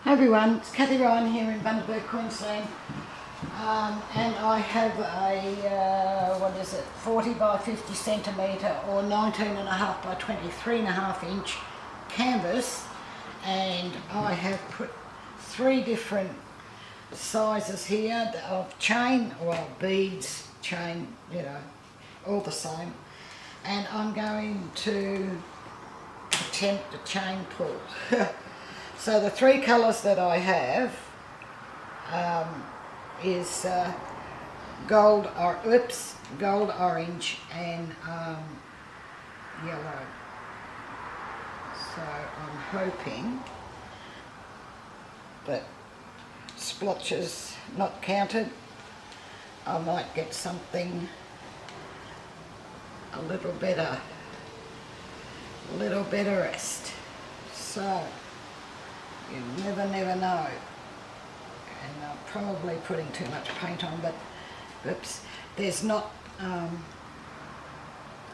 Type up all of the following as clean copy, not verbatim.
Hi everyone, it's Kathie Ryan here in Bundaberg, Queensland, and I have a 40 by 50 centimetre or 19.5 by 23.5 inch canvas, and I have put 3 different sizes here of chain, well, beads, chain, you know, all the same, and I'm going to attempt a chain pull. So the 3 colours that I have is gold orange and yellow. So I'm hoping that splotches not counted, I might get something a little better rest. So you never know, and I'm probably putting too much paint on, but oops, there's not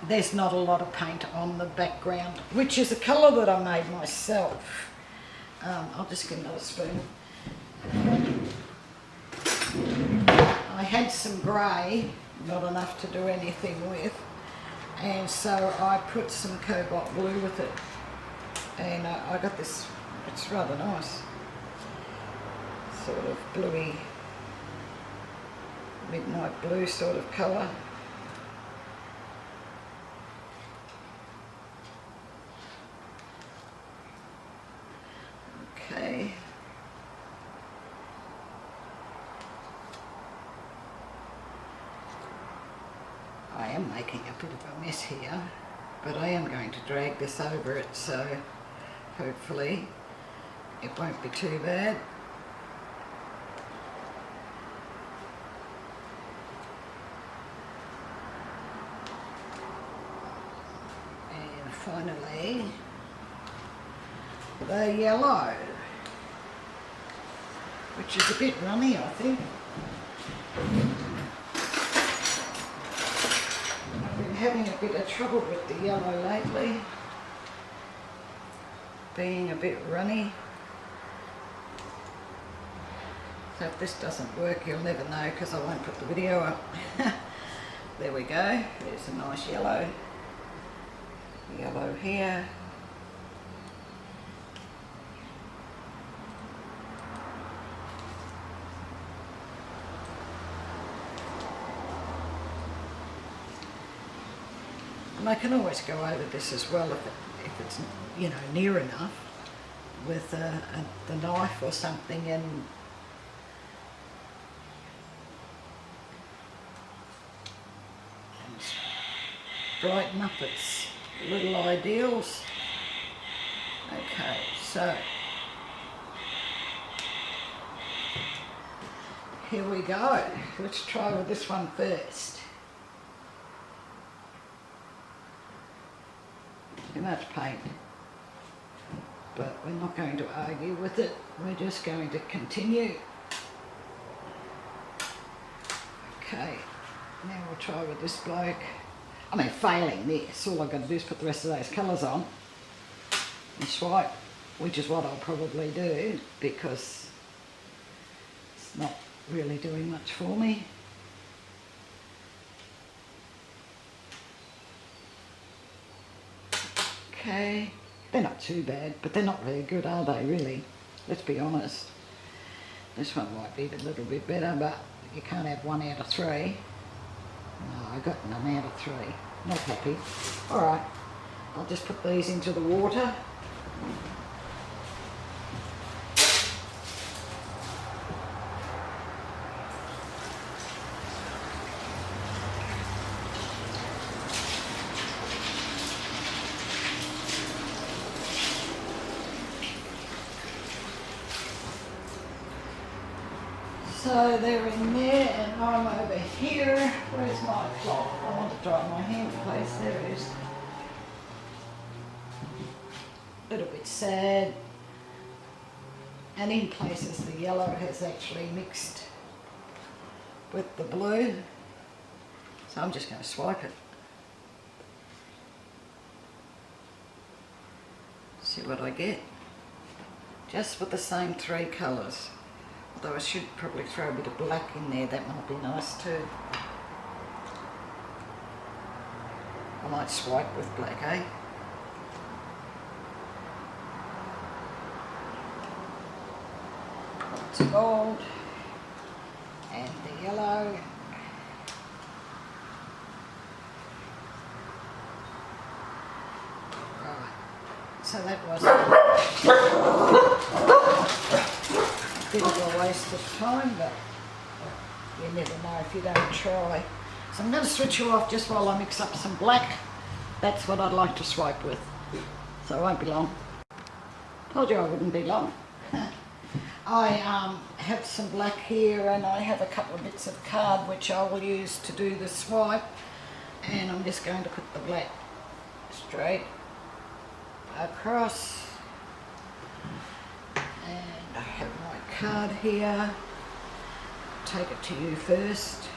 a lot of paint on the background, which is a colour that I made myself. I'll just get another spoon. I had some grey, not enough to do anything with, and so I put some cobalt blue with it, and I got this. It's rather nice, sort of bluey, midnight blue sort of colour. Okay. I am making a bit of a mess here, but I am going to drag this over it, so hopefully it won't be too bad. And finally, the yellow, which is a bit runny, I think. I've been having a bit of trouble with the yellow lately, being a bit runny. So if this doesn't work, you'll never know because I won't put the video up. There we go, there's a nice yellow here. And I can always go over this as well if it's, you know, near enough with the knife or something, and brighten up its little ideals. Okay, so here we go. Let's try with this one first. Too much paint, but we're not going to argue with it. We're just going to continue. Okay, now we'll try with this bloke. I mean, failing this, all I've got to do is put the rest of those colours on and swipe, which is what I'll probably do because it's not really doing much for me. Okay, they're not too bad, but they're not very good, are they, really? Let's be honest. This one might be a little bit better, but you can't have 1 out of 3. No, I got none out of 3. Not happy. Alright, I'll just put these into the water. So they're in there and I'm over here. Where's my cloth? I want to dry my hand, please. There it is. A little bit sad. And in places the yellow has actually mixed with the blue. So I'm just going to swipe it. See what I get. just with the same three colours. Although I should probably throw a bit of black in there, that might be nice too. I might swipe with black, eh? It's gold and the yellow. Right, so that was a bit of a waste of time, but you never know if you don't try. So I'm going to switch you off just while I mix up some black. That's what I'd like to swipe with, so it won't be long. Told you I wouldn't be long. I have some black here, and I have a couple of bits of card which I will use to do the swipe, and I'm just going to put the black straight across, and I have my card here. Take it to you first.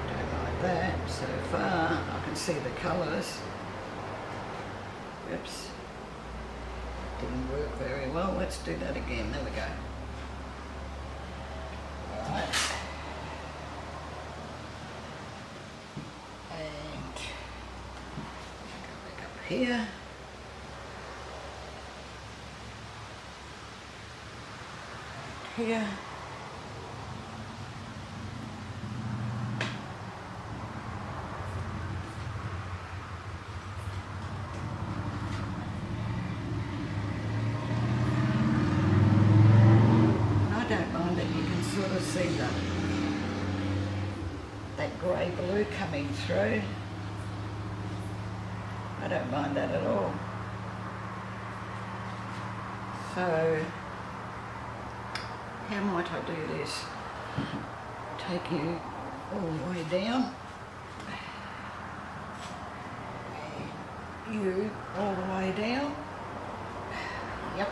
Don't like that so far. I can see the colours. Oops. Didn't work very well. Let's do that again. There we go. Alright. And go back up here. Here. I don't mind that you can sort of see that grey blue coming through. I don't mind that at all. So how might I do this? Take you all the way down, you all the way down. Yep.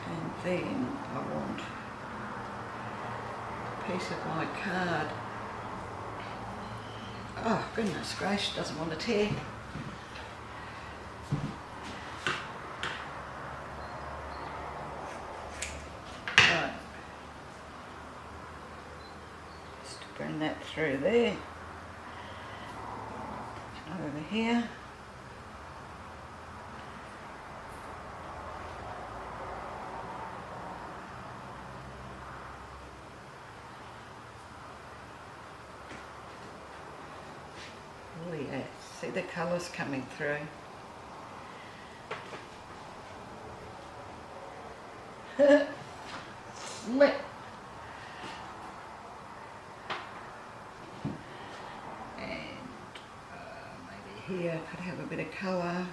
And then I want a piece of my card. Oh goodness gracious, doesn't want to tear. Bring that through there, over here. Oh yeah, see the colours coming through. Flip. Here could have a bit of colour.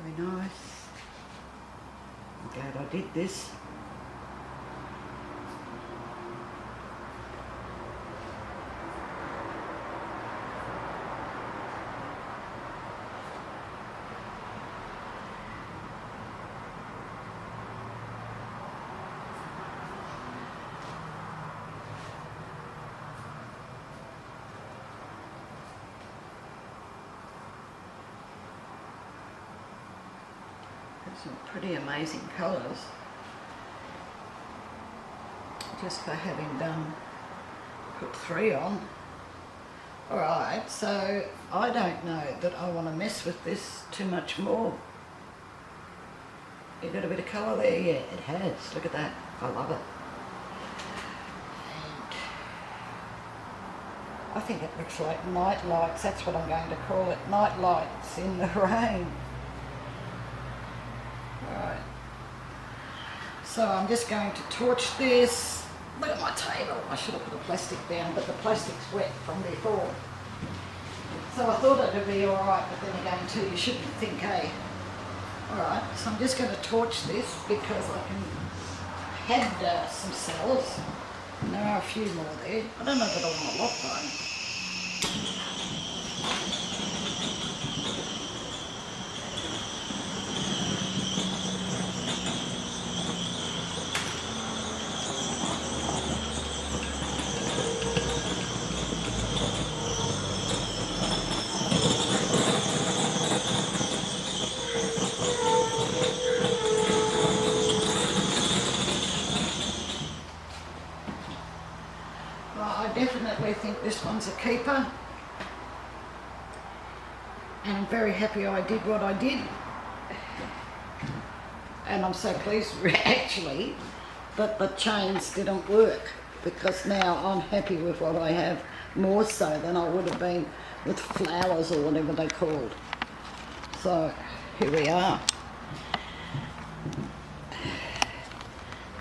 Very nice. I'm glad I did this. Some pretty amazing colours, just for having put 3 on. Alright, so I don't know that I want to mess with this too much more. You got a bit of colour there? Yeah, it has. Look at that. I love it. And I think it looks like night lights. That's what I'm going to call it. Night lights in the rain. Alright, so I'm just going to torch this. Look at my table. I should have put the plastic down, but the plastic's wet from before. So I thought it'd be alright, but then again too, you shouldn't think, eh? Alright, so I'm just going to torch this because I had some cells, and there are a few more there. I don't know if I want a lot though. definitely think this one's a keeper. And I'm very happy I did what I did. And I'm so pleased actually that the chains didn't work, because now I'm happy with what I have, more so than I would have been with flowers or whatever they're called. So here we are.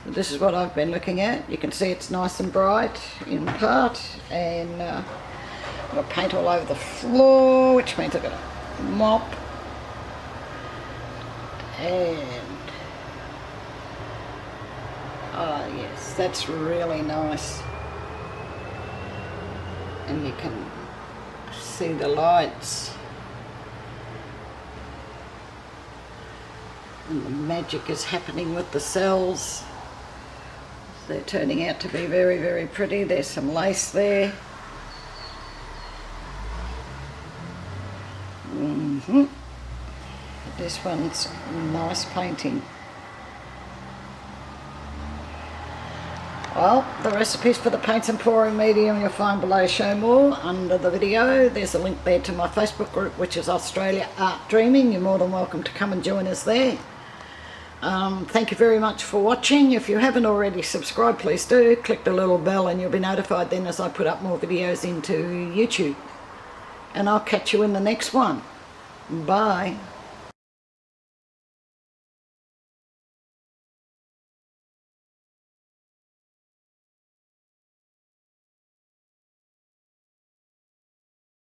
So this is what I've been looking at. You can see it's nice and bright in part, and I've got paint all over the floor, which means I've got to mop. And oh yes, that's really nice. And you can see the lights. And the magic is happening with the cells. They're turning out to be very, very pretty. There's some lace there. This one's nice painting. Well, the recipes for the paints and pouring medium you'll find below. Show more under the video. There's a link there to my Facebook group, which is Australia Art Dreaming. You're more than welcome to come and join us there. Thank you very much for watching. If you haven't already subscribed, please do. Click the little bell and you'll be notified then as I put up more videos into YouTube. And I'll catch you in the next one. Bye.